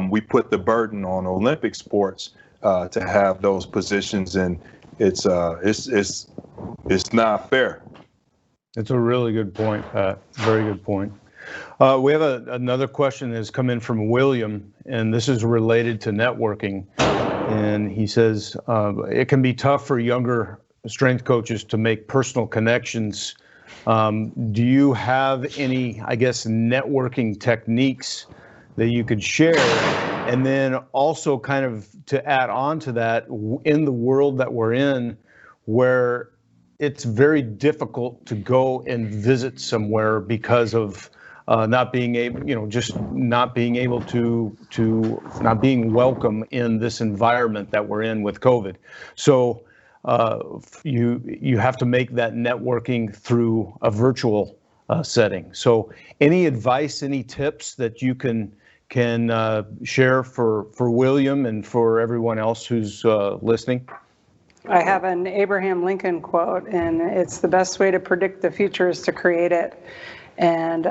we put the burden on Olympic sports to have those positions, and it's not fair. It's a really good point, Pat. Very good point. We have another question that has come in from William, and this is related to networking. And he says, it can be tough for younger strength coaches to make personal connections. Do you have any, networking techniques that you could share? And then also kind of to add on to that, in the world that we're in, where it's very difficult to go and visit somewhere because of not being able, not being able to not being welcome in this environment that we're in with COVID. So you have to make that networking through a virtual setting. So any advice, any tips that you can share for William and for everyone else who's listening? I have an Abraham Lincoln quote, and it's the best way to predict the future is to create it. And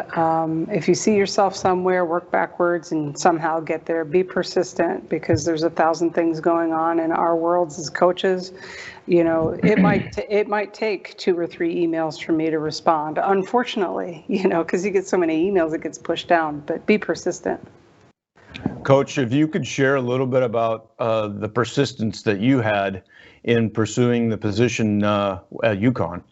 if you see yourself somewhere, work backwards and somehow get there. Be persistent, because there's 1,000 things going on in our worlds as coaches. You know, it might take 2 or 3 emails from me to respond, unfortunately, you know, because you get so many emails, it gets pushed down. But be persistent. Coach, if you could share a little bit about the persistence that you had in pursuing the position at UConn.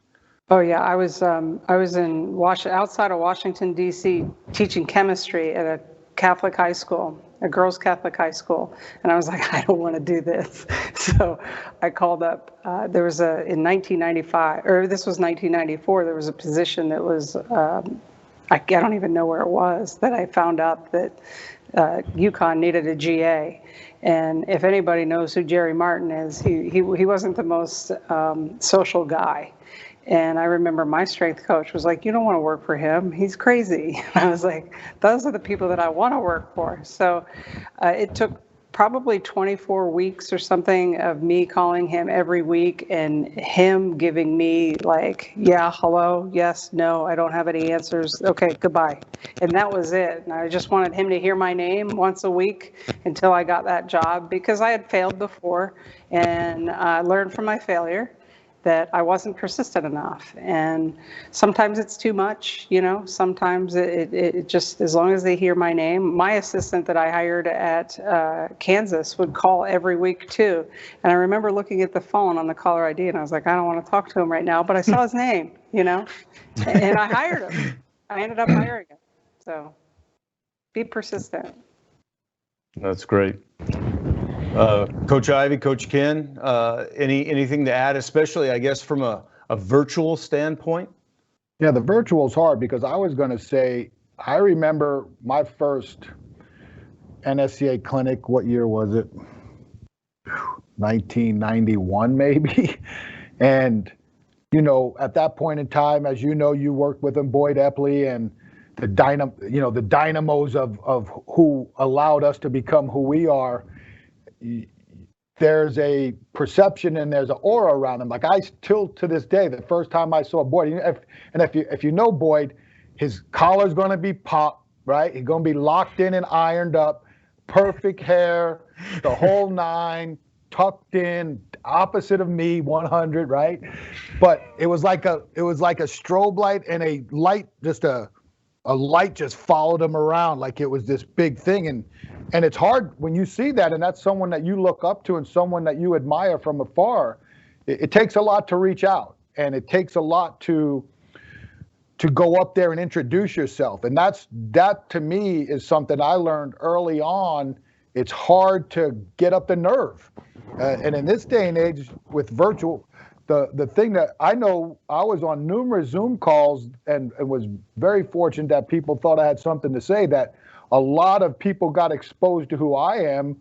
Oh yeah, I was in outside of Washington D.C. teaching chemistry at a Catholic high school, a girls' Catholic high school, and I was like, I don't want to do this. So I called up. There was in 1995, or this was 1994. There was a position that was I don't even know where it was, that I found out that UConn needed a GA. And if anybody knows who Jerry Martin is, he wasn't the most social guy. And I remember my strength coach was like, you don't want to work for him. He's crazy. And I was like, those are the people that I want to work for. So it took probably 24 weeks or something of me calling him every week and him giving me like, yeah, hello, yes, no, I don't have any answers. Okay, goodbye. And that was it. And I just wanted him to hear my name once a week until I got that job, because I had failed before, and I learned from my failure that I wasn't persistent enough. And sometimes it's too much, you know, sometimes it just, as long as they hear my name. My assistant that I hired at Kansas would call every week too. And I remember looking at the phone on the caller ID and I was like, I don't want to talk to him right now, but I saw his name, you know, and I hired him. I ended up hiring him. So be persistent. That's great. Coach Ivey, Coach Kenn, anything to add, especially, I guess, from a virtual standpoint? Yeah, the virtual is hard, because I was going to say, I remember my first NSCA clinic. What year was it? 1991, maybe. And, you know, at that point in time, as you know, you worked with them, Boyd Epley, and the dynamos of who allowed us to become who we are. There's a perception and there's an aura around him. Like, I still to this day, the first time I saw Boyd, if you know Boyd, his collar's going to be popped, right? He's going to be locked in and ironed up, perfect hair, the whole 9, tucked in, opposite of me, 100, right? But it was like a strobe light, and a light, just a light just followed him around like it was this big thing. And it's hard when you see that, and that's someone that you look up to and someone that you admire from afar. It takes a lot to reach out, and it takes a lot to go up there and introduce yourself. And that to me is something I learned early on. It's hard to get up the nerve. And in this day and age with virtual, the thing that I know, I was on numerous Zoom calls and was very fortunate that people thought I had something to say, that a lot of people got exposed to who I am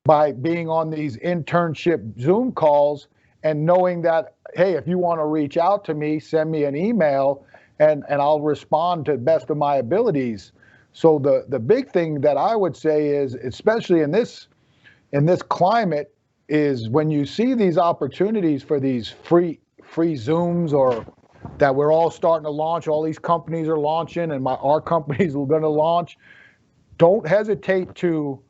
by being on these internship Zoom calls and knowing that, hey, if you want to reach out to me, send me an email and I'll respond to the best of my abilities. So the big thing that I would say is, especially in this climate, is when you see these opportunities for these free Zooms, or that we're all starting to launch, all these companies are launching, and our companies are going to launch, don't hesitate to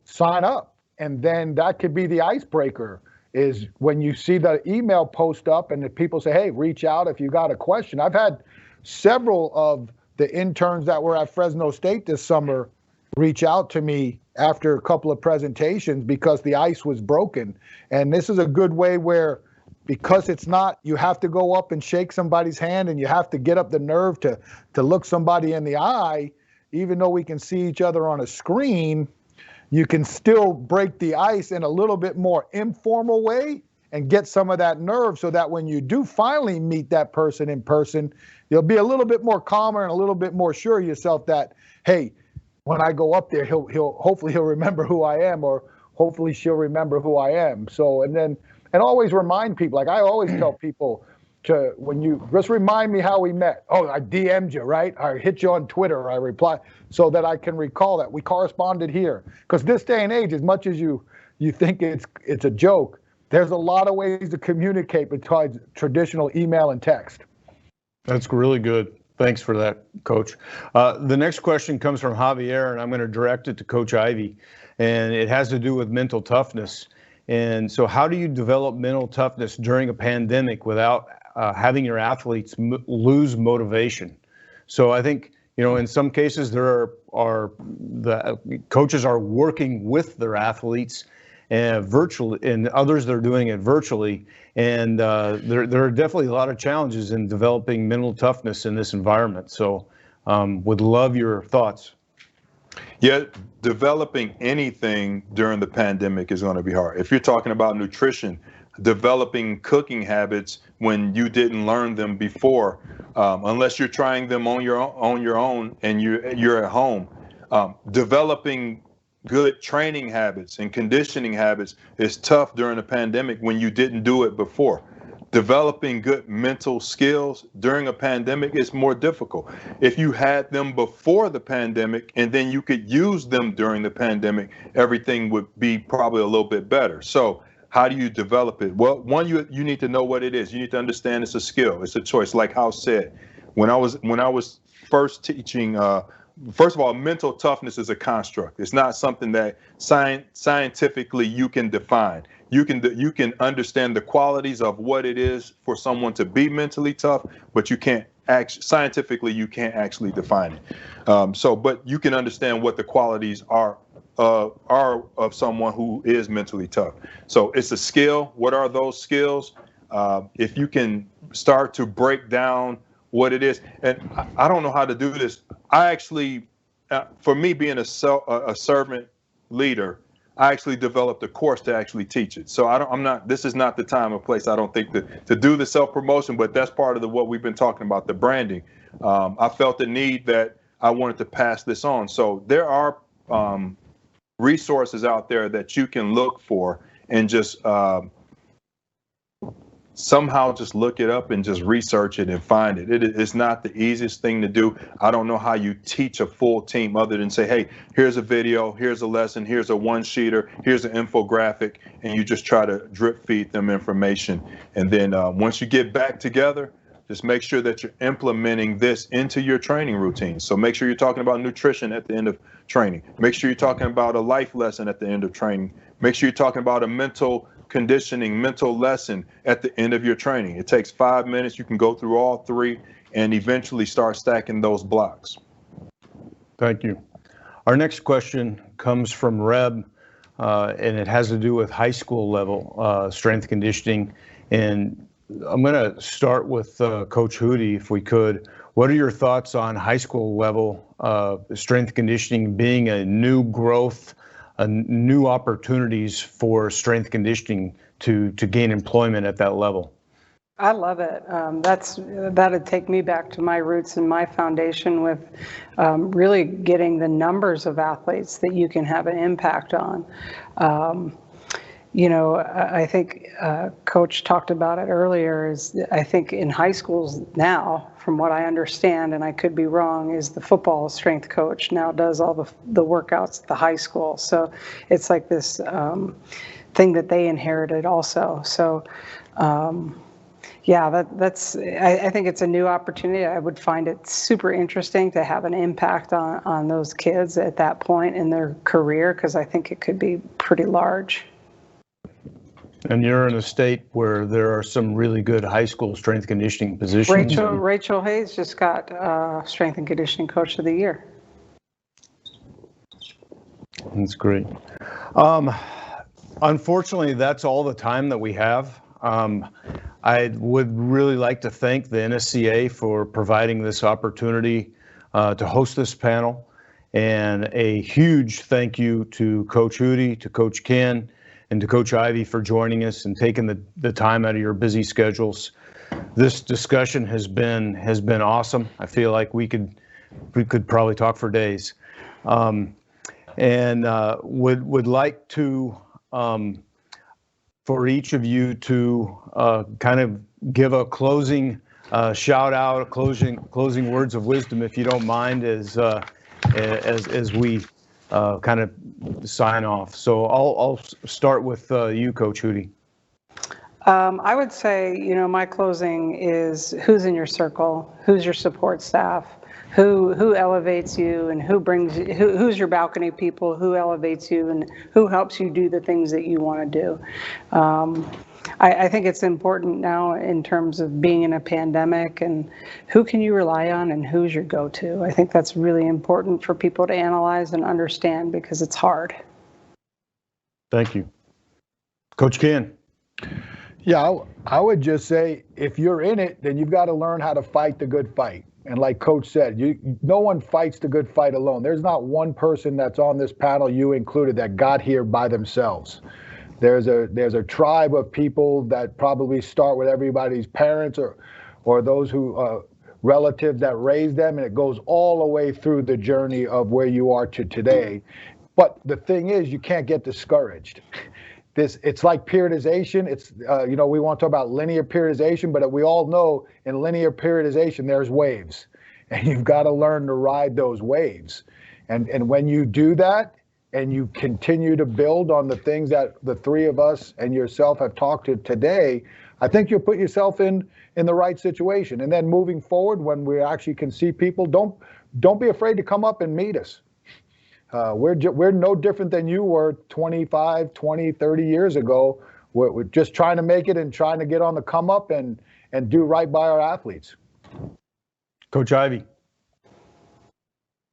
sign up. And then that could be the icebreaker, is when you see the email post up and the people say, hey, reach out if you got a question. I've had several of the interns that were at Fresno State this summer reach out to me after a couple of presentations because the ice was broken. And this is a good way where, because it's not, you have to go up and shake somebody's hand and you have to get up the nerve to look somebody in the eye. Even though we can see each other on a screen, you can still break the ice in a little bit more informal way and get some of that nerve, so that when you do finally meet that person in person, you'll be a little bit more calmer and a little bit more sure of yourself that, hey, when I go up there, hopefully he'll remember who I am, or hopefully she'll remember who I am. So, and then and always remind people. Like I always tell people to, when you just remind me how we met. Oh, I DM'd you, right? I hit you on Twitter, or I reply, so that I can recall that we corresponded here. Because this day and age, as much as you think it's a joke, there's a lot of ways to communicate besides traditional email and text. That's really good. Thanks for that, Coach. The next question comes from Javier, and I'm going to direct it to Coach Ivey, and it has to do with mental toughness. And so how do you develop mental toughness during a pandemic without having your athletes lose motivation? So I think, in some cases there are the coaches are working with their athletes virtually, and others they're doing it virtually. And there are definitely a lot of challenges in developing mental toughness in this environment. So would love your thoughts. Yeah, developing anything during the pandemic is going to be hard. If you're talking about nutrition, developing cooking habits when you didn't learn them before, unless you're trying them on your own and you're at home, developing good training habits and conditioning habits is tough during a pandemic when you didn't do it before. Developing good mental skills during a pandemic is more difficult. If you had them before the pandemic and then you could use them during the pandemic, everything would be probably a little bit better. So how do you develop it? Well, one, you need to know what it is. You need to understand it's a skill. It's a choice. Like House said, when I was first teaching, first of all, mental toughness is a construct. It's not something that scientifically you can define. You can understand the qualities of what it is for someone to be mentally tough, but you can't scientifically you can't actually define it. But you can understand what the qualities are of someone who is mentally tough. So it's a skill. What are those skills? If you can start to break down what it is, and I don't know how to do this. I actually, for me being a servant leader, I actually developed a course to actually teach it. So this is not the time or place, I don't think, to do the self-promotion, but that's part of what we've been talking about, the branding. I felt the need that I wanted to pass this on. So there are resources out there that you can look for and just somehow just look it up and just research it and find it. It's not the easiest thing to do. I don't know how you teach a full team other than say, hey, here's a video, here's a lesson, here's a one-sheeter, here's an infographic, and you just try to drip feed them information. And then once you get back together, just make sure that you're implementing this into your training routine. So make sure you're talking about nutrition at the end of training. Make sure you're talking about a life lesson at the end of training. Make sure you're talking about a mental conditioning, mental lesson at the end of your training. It takes 5 minutes. You can go through all three and eventually start stacking those blocks. Thank you. Our next question comes from Reb, and it has to do with high school level strength conditioning. And I'm going to start with Coach Hudy, if we could. What are your thoughts on high school level strength conditioning being a new growth, new opportunities for strength conditioning to gain employment at that level? I love it. That'd take me back to my roots and my foundation with really getting the numbers of athletes that you can have an impact on. I think Coach talked about it earlier, I think in high schools now, from what I understand, and I could be wrong, is the football strength coach now does all the workouts at the high school. So it's like this thing that they inherited also. So I think it's a new opportunity. I would find it super interesting to have an impact on those kids at that point in their career, because I think it could be pretty large. And you're in a state where there are some really good high school strength conditioning positions. Rachel Hayes just got Strength and Conditioning Coach of the Year. That's great. Unfortunately, that's all the time that we have. I would really like to thank the NSCA for providing this opportunity to host this panel. And a huge thank you to Coach Hudy, to Coach Kenn, and to Coach Ivey for joining us and taking the time out of your busy schedules. This discussion has been awesome. I feel like we could probably talk for days, and would like to for each of you to kind of give a closing shout out, closing words of wisdom, if you don't mind, as we kind of sign off. So I'll start with you, Coach Hudy. I would say, my closing is who's in your circle, who's your support staff, who elevates you, and who's your balcony people, who elevates you, and who helps you do the things that you want to do. I think it's important now in terms of being in a pandemic, and who can you rely on and who's your go-to. I think that's really important for people to analyze and understand, because it's hard. Thank you. Coach Kenn. Yeah, I would just say, if you're in it, then you've got to learn how to fight the good fight. And like Coach said, no one fights the good fight alone. There's not one person that's on this panel, you included, that got here by themselves. There's a tribe of people that probably start with everybody's parents or those who relatives that raised them, and it goes all the way through the journey of where you are to today. But the thing is, you can't get discouraged. It's like periodization. It's we want to talk about linear periodization, but we all know in linear periodization there's waves, and you've got to learn to ride those waves. And when you do that, and you continue to build on the things that the three of us and yourself have talked to today, I think you'll put yourself in the right situation. And then moving forward, when we actually can see people, don't be afraid to come up and meet us. We're no different than you were 25, 20, 30 years ago. We're just trying to make it and trying to get on the come up and do right by our athletes. Coach Ivey.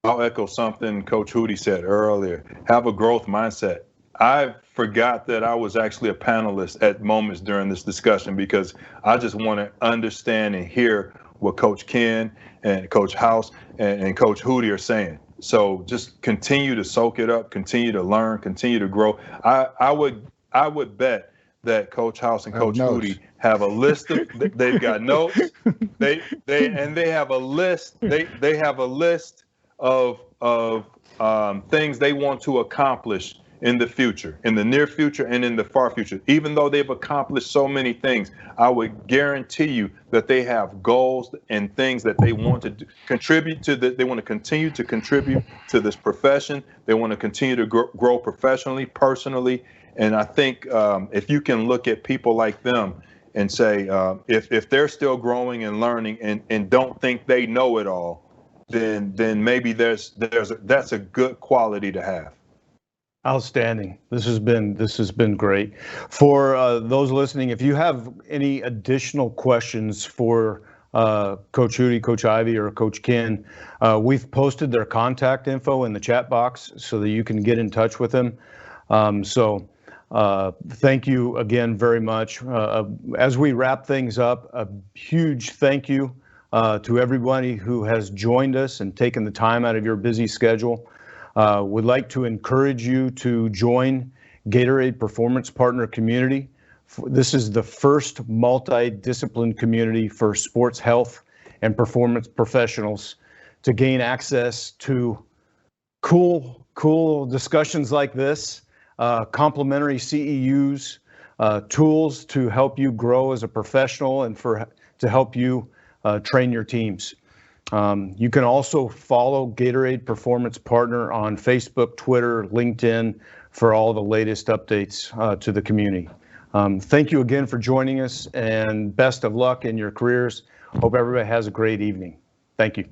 I'll echo something Coach Hudy said earlier. Have a growth mindset. I forgot that I was actually a panelist at moments during this discussion, because I just want to understand and hear what Coach Kenn and Coach House and Coach Hudy are saying. So just continue to soak it up, continue to learn, continue to grow. I would bet that Coach House and Coach Hudy have a list of, they've got notes. They have a list. They have a list of things they want to accomplish in the future, in the near future and in the far future. Even though they've accomplished so many things, I would guarantee you that they have goals and things that they want to contribute to. They want to continue to contribute to this profession. They want to continue to grow professionally, personally. And I think if you can look at people like them and say, if they're still growing and learning and don't think they know it all, then maybe that's a good quality to have. Outstanding. This has been great. For those listening, if you have any additional questions for Coach Hudy, Coach Ivey, or Coach Kenn, we've posted their contact info in the chat box so that you can get in touch with them. So thank you again very much. As we wrap things up, a huge thank you to everybody who has joined us and taken the time out of your busy schedule. Would like to encourage you to join Gatorade Performance Partner Community. This is the first multi-discipline community for sports health and performance professionals to gain access to cool discussions like this, complimentary CEUs, tools to help you grow as a professional and to help you train your teams. You can also follow Gatorade Performance Partner on Facebook, Twitter, LinkedIn for all the latest updates to the community. Thank you again for joining us, and best of luck in your careers. Hope everybody has a great evening. Thank you.